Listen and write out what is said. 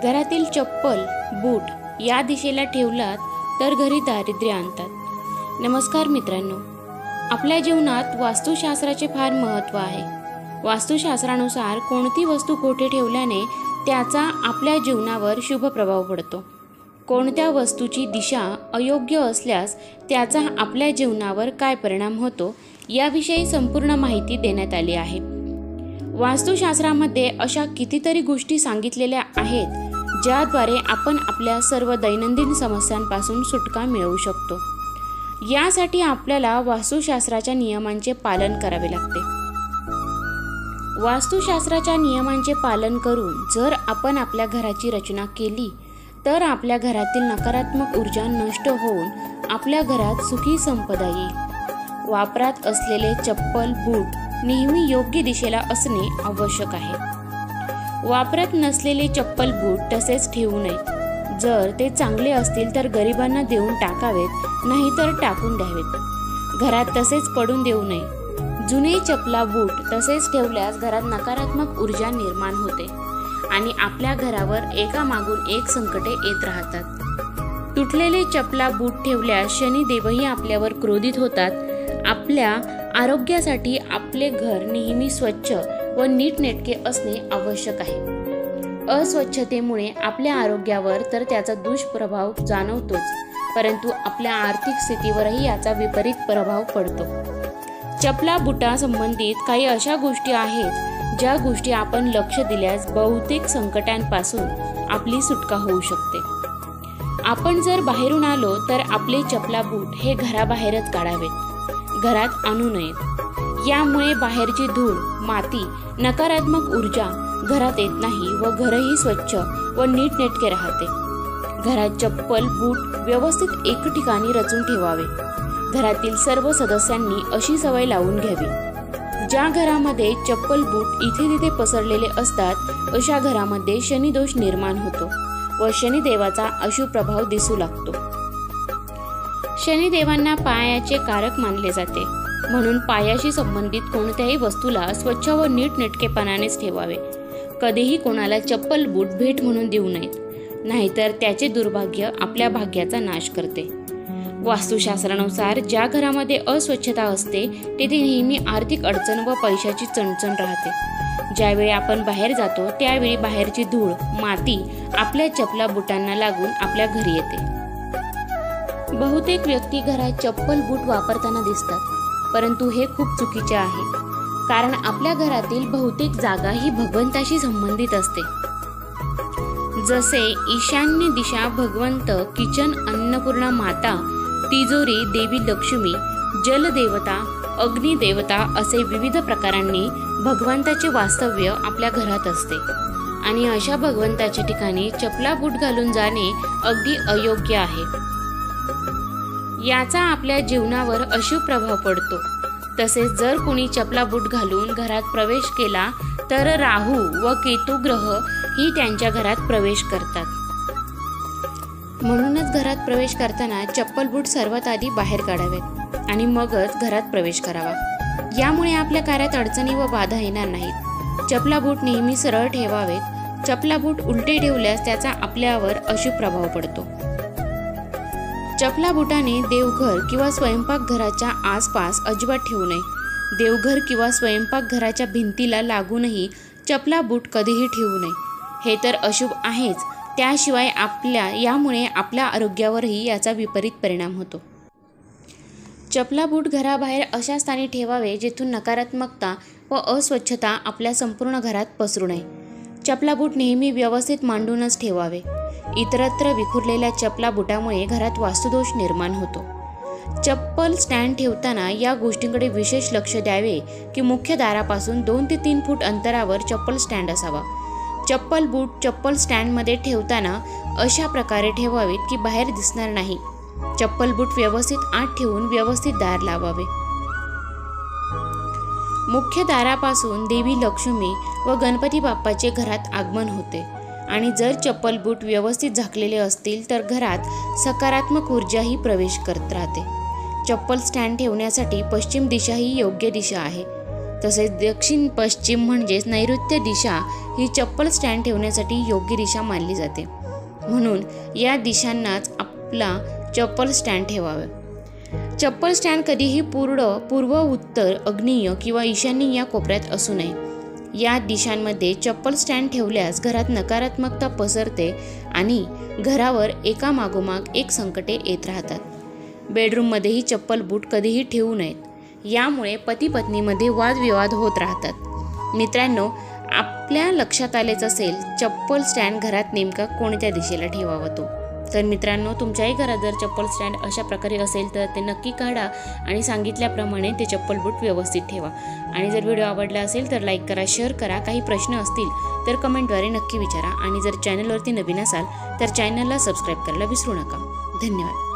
घरातील चप्पल, बूट या दिशेला ठेवलात तर घरी दारिद्र्य आणतात। नमस्कार मित्रांनो, आपल्या जीवनात वास्तुशास्त्राचे फार महत्त्व आहे। वास्तुशास्त्रानुसार कोणती वस्तू कोठे ठेवल्याने त्याचा आपल्या जीवनावर शुभ प्रभाव पडतो, कोणत्या वस्तूची दिशा अयोग्य असल्यास त्याचा आपल्या जीवनावर काय परिणाम होतो याविषयी संपूर्ण माहिती देण्यात आली आहे। वास्तुशास्त्रामध्ये अशा कितीतरी गोष्टी सांगितलेल्या आहेत ज्याद्वारे आपण आपल्या सर्व दैनंदिन समस्यांपासून सुटका मिळवू शकतो। यासाठी आपल्याला वास्तुशास्त्राच्या नियमांचे पालन करावे लागते। वास्तुशास्त्राच्या नियमांचे पालन करून जर आपण आपल्या घराची रचना केली तर आपल्या घरातील नकारात्मक ऊर्जा नष्ट होऊन आपल्या घरात सुखी संपदा येईल। वापरात असलेले चप्पल, बूट नेहमी योग्य दिशेला असणे आवश्यक आहे। वापरत नसलेले चप्पल, बूट तसेच ठेवू नये। जर ते चांगले असतील तर गरिबांना देऊन टाकावेत, नाहीतर टाकून द्यावेत। घरात तसेच पडून देऊ नये। जुने चपला, बूट तसेच ठेवल्यास घरात नकारात्मक ऊर्जा निर्माण होते आणि आपल्या घरावर एकामागून एक संकटे येत राहतात। तुटलेले चपला, बूट ठेवल्यास शनिदेवही आपल्यावर क्रोधित होतात। आपल्या आरोग्यासाठी आपले घर नेहमी स्वच्छ व नीटनेटके असणे आवश्यक आहे। अस्वच्छतेमुळे आपल्या आरोग्यावर तर त्याचा दुष्प्रभाव जाणवतोच, परंतु आपल्या आर्थिक स्थितीवरही याचा विपरीत प्रभाव पडतो। चपला, बुटा संबंधित काही अशा गोष्टी आहेत ज्या गोष्टी आपण लक्ष दिल्यास बहुतेक संकटांपासून आपली सुटका होऊ शकते। आपण जर बाहेरून आलो तर आपले चपला, बूट हे घराबाहेरच काढावेत, घरात आणू नयेत। यामुळे बाहेरची धूळ, माती, नकारात्मक ऊर्जा घरात येत नाही व घरही स्वच्छ व नीटनेटके राहते। घरात चप्पल, बूट व्यवस्थित एक ठिकाणी रचून ठेवावे। घरातील सर्व सदस्यांनी अशी सवय लावून घ्यावी। ज्या घरामध्ये चप्पल, बूट इथे तिथे पसरलेले असतात अशा घरामध्ये शनिदोष निर्माण होतो व शनिदेवाचा अशुभ प्रभाव दिसू लागतो। शनिदेवांना पायाचे कारक मानले जाते, म्हणून पायाशी संबंधित कोणत्याही वस्तूला स्वच्छ व नीटनेटकेपणानेच ठेवावे। कधीही कोणाला चप्पल, बूट भेट म्हणून देऊ नयेत, नाहीतर त्याचे दुर्भाग्य आपल्या भाग्याचा नाश करते। वास्तुशास्त्रानुसार ज्या घरामध्ये अस्वच्छता असते तेथे नेहमी आर्थिक अडचण व पैशाची चणचण राहते। ज्यावेळी आपण बाहेर जातो त्यावेळी बाहेरची धूळ, माती आपल्या चपला, बुटांना लागून आपल्या घरी येते। बहुतेक व्यक्ती घरात चप्पल, बूट वापरताना दिसतात, परंतु हे खूप चुकीचे आहे, कारण आपल्या घरातील बहुतेक जागा ही भगवंताशी संबंधित असते। जसे ईशान्य दिशा भगवंत, किचन अन्नपूर्णा माता, तिजोरी देवी लक्ष्मी, जलदेवता, अग्निदेवता असे विविध प्रकारांनी भगवंताचे वास्तव्य आपल्या घरात असते आणि अशा भगवंताच्या ठिकाणी चपला, बूट घालून जाणे अगदी अयोग्य आहे। याचा आपल्या जीवनावर अशुभ प्रभाव पडतो। तसेच जर कोणी चपला, बूट घालून घरात प्रवेश केला तर राहू व केतू ग्रह ही त्यांच्या घरात प्रवेश करतात। म्हणूनच घरात प्रवेश करताना चप्पल, बूट सर्वात आधी बाहेर काढावेत आणि मगच घरात प्रवेश करावा। यामुळे आपल्या कार्यात अडचणी व बाधा येणार नाहीत। चपला, बूट नेहमी सरळ ठेवावेत। चपला, बूट उलटे ठेवल्यास त्याचा आपल्यावर अशुभ प्रभाव पडतो। चपला, बुटाने देवघर किंवा स्वयंपाकघराच्या आसपास अजिबात ठेवू नये। देवघर किंवा स्वयंपाकघराच्या भिंतीला लागूनही चपला, बूट कधीही ठेवू नये। हे तर अशुभ आहेच, त्याशिवाय यामुळे आपल्या आरोग्यावरही याचा विपरीत परिणाम होतो। चपला, बूट घराबाहेर अशा स्थानी ठेवावे जेथून नकारात्मकता व अस्वच्छता आपल्या संपूर्ण घरात पसरू नये। चपला, बूट नेहमी व्यवस्थित मांडूनच ठेवावे। इतरत्र विखुरलेल्या चपला, बुटामुळे घरात वास्तुदोष निर्माण होतो। चप्पल स्टँड ठेवताना या गोष्टींकडे विशेष लक्ष द्यावे की मुख्य दारापासून 2 ते 3 फूट अंतरावर चप्पल स्टँड असावा। चप्पल, बूट चप्पल स्टँडमध्ये ठेवताना अशा प्रकारे ठेवावेत की बाहेर दिसणार नाही। चप्पल, बूट व्यवस्थित आत ठेवून व्यवस्थित दार लावावे। मुख्य दारापासून देवी लक्ष्मी व गणपती बाप्पाचे घरात आगमन होते आणि जर चप्पल, बूट व्यवस्थित झाकलेले असतील तर घरात सकारात्मक ऊर्जाही प्रवेश करत राहते। चप्पल स्टँड ठेवण्यासाठी पश्चिम दिशा ही योग्य दिशा आहे। तसेच दक्षिण पश्चिम म्हणजेच नैऋत्य दिशा ही चप्पल स्टँड ठेवण्यासाठी योग्य दिशा मानली जाते. म्हणून या दिशांनाच आपला चप्पल स्टँड ठेवावे. चप्पल स्टँड कधीही पूर्व, उत्तर, आग्नेय किंवा ईशान्य या कोपऱ्यात असू नये. या दिशांमध्ये चप्पल स्टँड ठेवल्यास घरात नकारात्मकता पसरते आणि घरावर एकामागोमाग एक संकटे येत राहतात. बेडरूममध्येही चप्पल बूट कधीही ठेवू नयेत. यामुळे पती पत्नीमध्ये वादविवाद होत राहतात. मित्रांनो, आपल्या लक्षात आलेच असेल चप्पल स्टँड घरात नेमका कोणत्या दिशेला ठेवावा तो. तर मित्रांनो, तुमच्याही घरात जर चप्पल स्टँड अशा प्रकारे असेल तर ते नक्की काढा आणि सांगितल्याप्रमाणे ते चप्पल बूट व्यवस्थित ठेवा. आणि जर व्हिडिओ आवडला असेल तर लाईक करा, शेअर करा. काही प्रश्न असतील तर कमेंटद्वारे नक्की विचारा. आणि जर चॅनलवरती नवीन असाल तर चॅनलला सबस्क्राईब करायला विसरू नका. धन्यवाद.